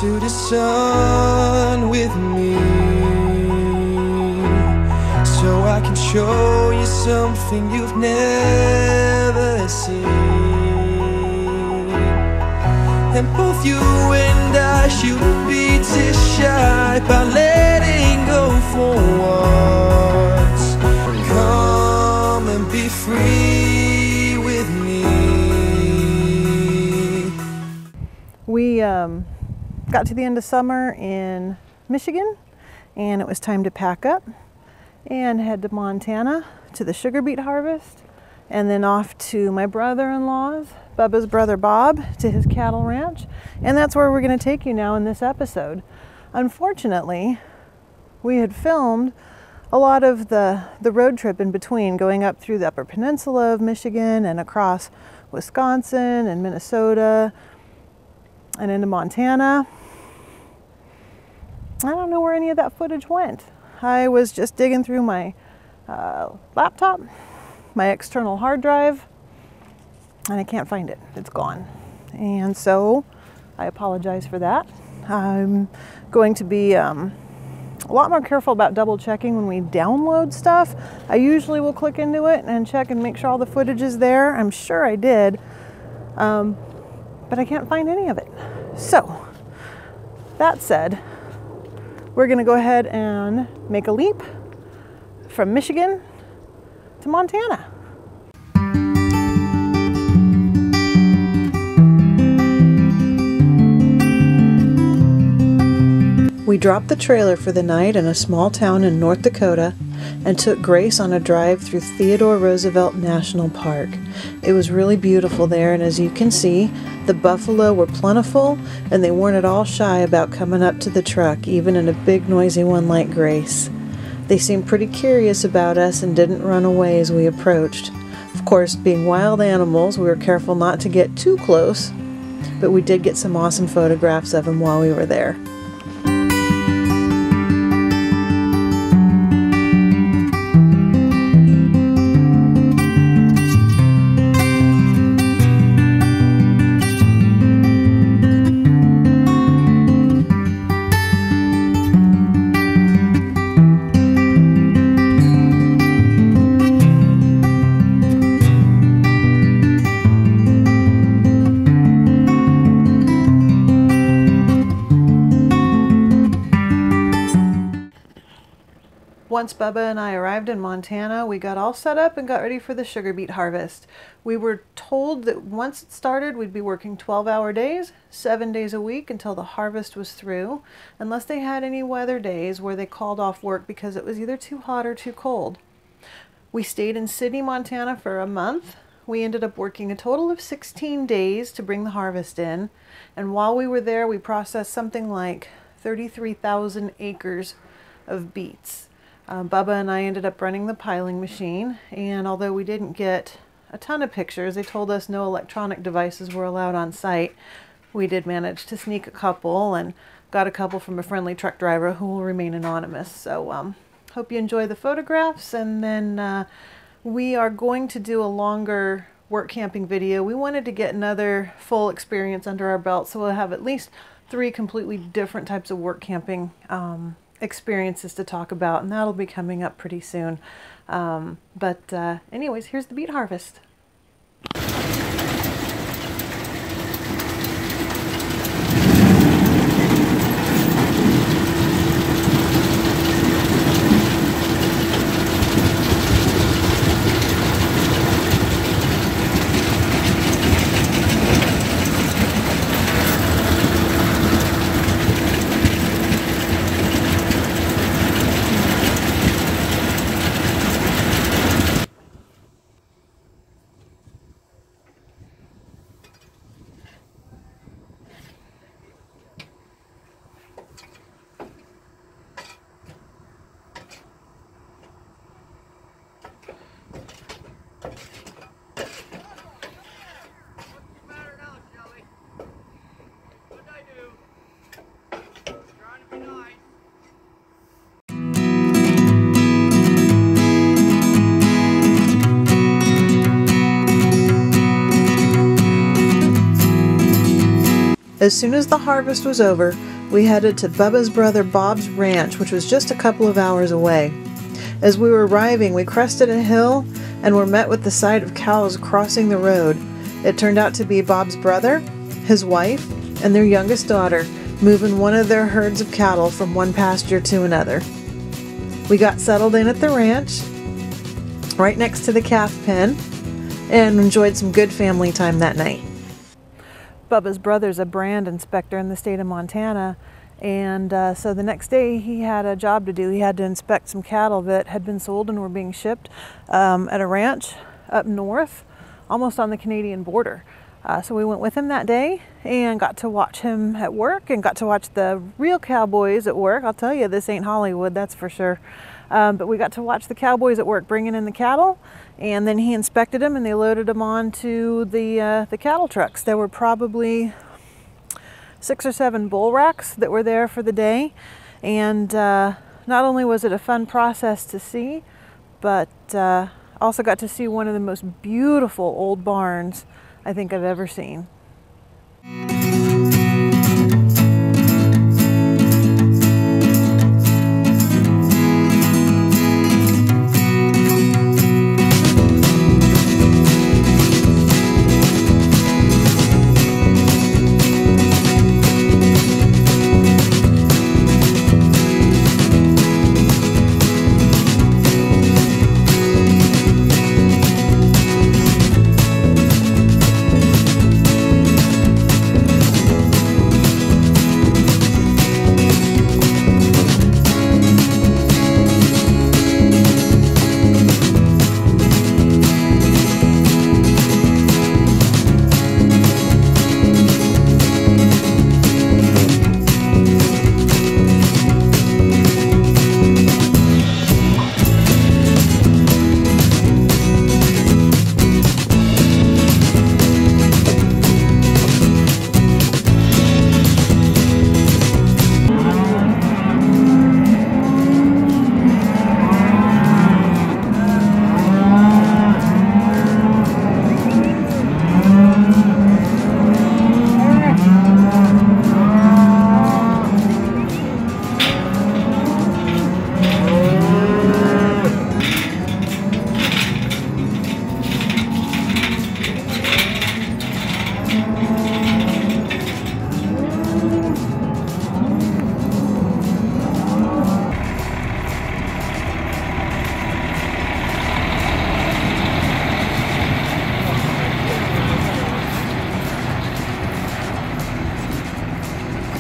to the sun with me, so I can show you something you've never seen. And both you and I shouldn't be too shy by letting go for once. Come and be free with me. We got to the end of summer in Michigan, and it was time to pack up and head to Montana to the sugar beet harvest, and then off to my brother-in-law's, Bubba's brother Bob, to his cattle ranch. And that's where we're going to take you now in this episode. Unfortunately, we had filmed a lot of the road trip in between, going up through the Upper Peninsula of Michigan and across Wisconsin and Minnesota and into Montana. I don't know where any of that footage went. I was just digging through my laptop, my external hard drive, and I can't find it. It's gone. And so I apologize for that. I'm going to be a lot more careful about double checking when we download stuff. I usually will click into it and check and make sure all the footage is there. I'm sure I did, but I can't find any of it. So that said, we're going to go ahead and make a leap from Michigan to Montana. We dropped the trailer for the night in a small town in North Dakota and took Grace on a drive through Theodore Roosevelt National Park. It was really beautiful there, and as you can see, the buffalo were plentiful and they weren't at all shy about coming up to the truck, even in a big noisy one like Grace. They seemed pretty curious about us and didn't run away as we approached. Of course, being wild animals, we were careful not to get too close, but we did get some awesome photographs of them while we were there. Once Bubba and I arrived in Montana, we got all set up and got ready for the sugar beet harvest. We were told that once it started, we'd be working 12-hour days, 7 days a week until the harvest was through, unless they had any weather days where they called off work because it was either too hot or too cold. We stayed in Sidney, Montana for a month. We ended up working a total of 16 days to bring the harvest in, and while we were there, we processed something like 33,000 acres of beets. Bubba and I ended up running the piling machine, and although we didn't get a ton of pictures, they told us no electronic devices were allowed on site. We did manage to sneak a couple and got a couple from a friendly truck driver who will remain anonymous. So hope you enjoy the photographs, and then we are going to do a longer work camping video. We wanted to get another full experience under our belt, so we'll have at least 3 completely different types of work camping experiences to talk about, and that'll be coming up pretty soon. Anyways, here's the beet harvest. As soon as the harvest was over, we headed to Bubba's brother Bob's ranch, which was just a couple of hours away. As we were arriving, we crested a hill and were met with the sight of cows crossing the road. It turned out to be Bob's brother, his wife, and their youngest daughter, moving one of their herds of cattle from one pasture to another. We got settled in at the ranch, right next to the calf pen, and enjoyed some good family time that night. Bubba's brother's a brand inspector in the state of Montana, and so the next day he had a job to do. He had to inspect some cattle that had been sold and were being shipped at a ranch up north, almost on the Canadian border. So we went with him that day and got to watch him at work and got to watch the real cowboys at work. I'll tell you, this ain't Hollywood, that's for sure. But we got to watch the cowboys at work bringing in the cattle, and then he inspected them and they loaded them onto the cattle trucks. There were probably 6 or 7 bull racks that were there for the day, and not only was it a fun process to see, but also got to see one of the most beautiful old barns I think I've ever seen.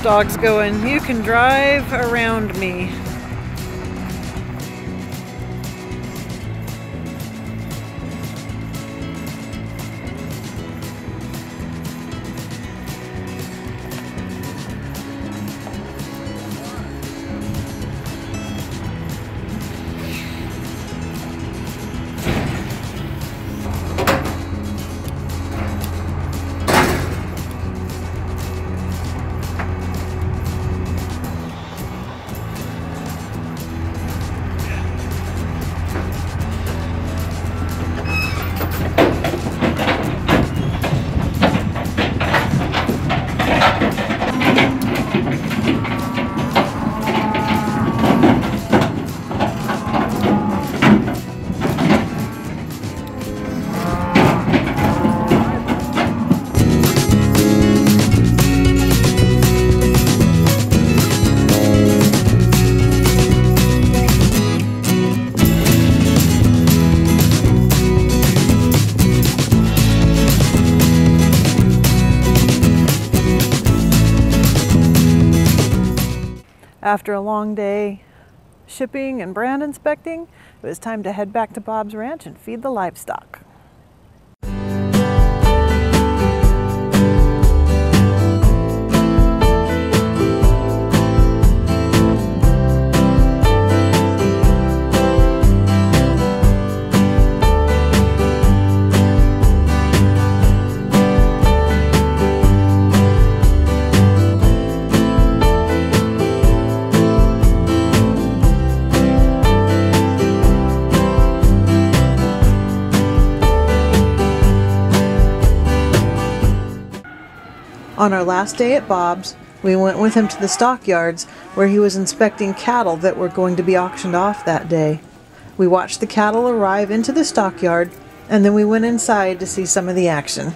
Dog's going, "You can drive around me." After a long day shipping and brand inspecting, it was time to head back to Bob's ranch and feed the livestock. On our last day at Bob's, we went with him to the stockyards where he was inspecting cattle that were going to be auctioned off that day. We watched the cattle arrive into the stockyard, and then we went inside to see some of the action.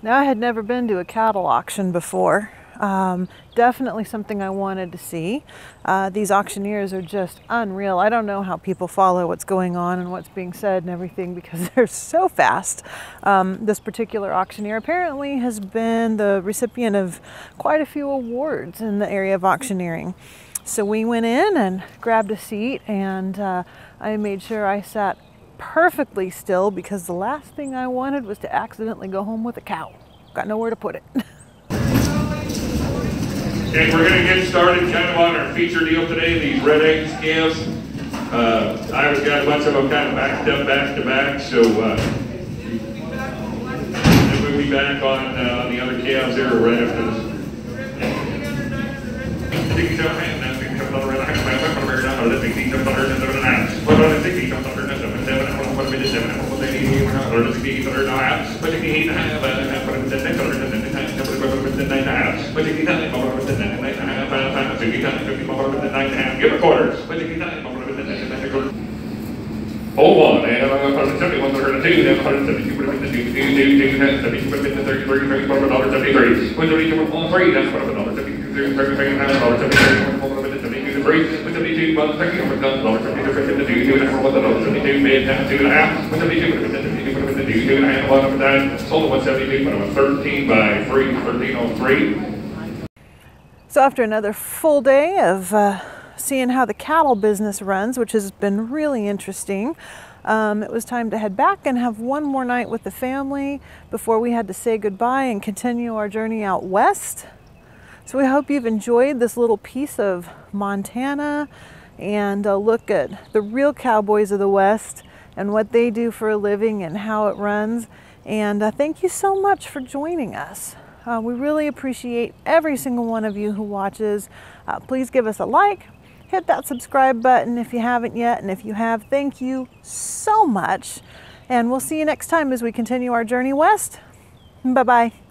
Now, I had never been to a cattle auction before. Definitely something I wanted to see. These auctioneers are just unreal. I don't know how people follow what's going on and what's being said and everything because they're so fast. This particular auctioneer apparently has been the recipient of quite a few awards in the area of auctioneering. So we went in and grabbed a seat, and I made sure I sat perfectly still because the last thing I wanted was to accidentally go home with a cow. Got nowhere to put it. Okay, we're going to get started kind of on our feature deal today, these red egg calves. I've got a bunch of them kind of backed up back to back, so then we'll be back on the other calves there right after this. Give a quarter. Hold on, and I'm going to 170, 132, then 172, 172, 173, 173, $173, 173, that's $173, So after another full day of seeing how the cattle business runs, which has been really interesting, it was time to head back and have one more night with the family before we had to say goodbye and continue our journey out west. So we hope you've enjoyed this little piece of Montana and a look at the real cowboys of the West and what they do for a living and how it runs. And thank you so much for joining us. We really appreciate every single one of you who watches. Please give us a like, hit that subscribe button if you haven't yet, and if you have, thank you so much. And we'll see you next time as we continue our journey west. Bye-bye.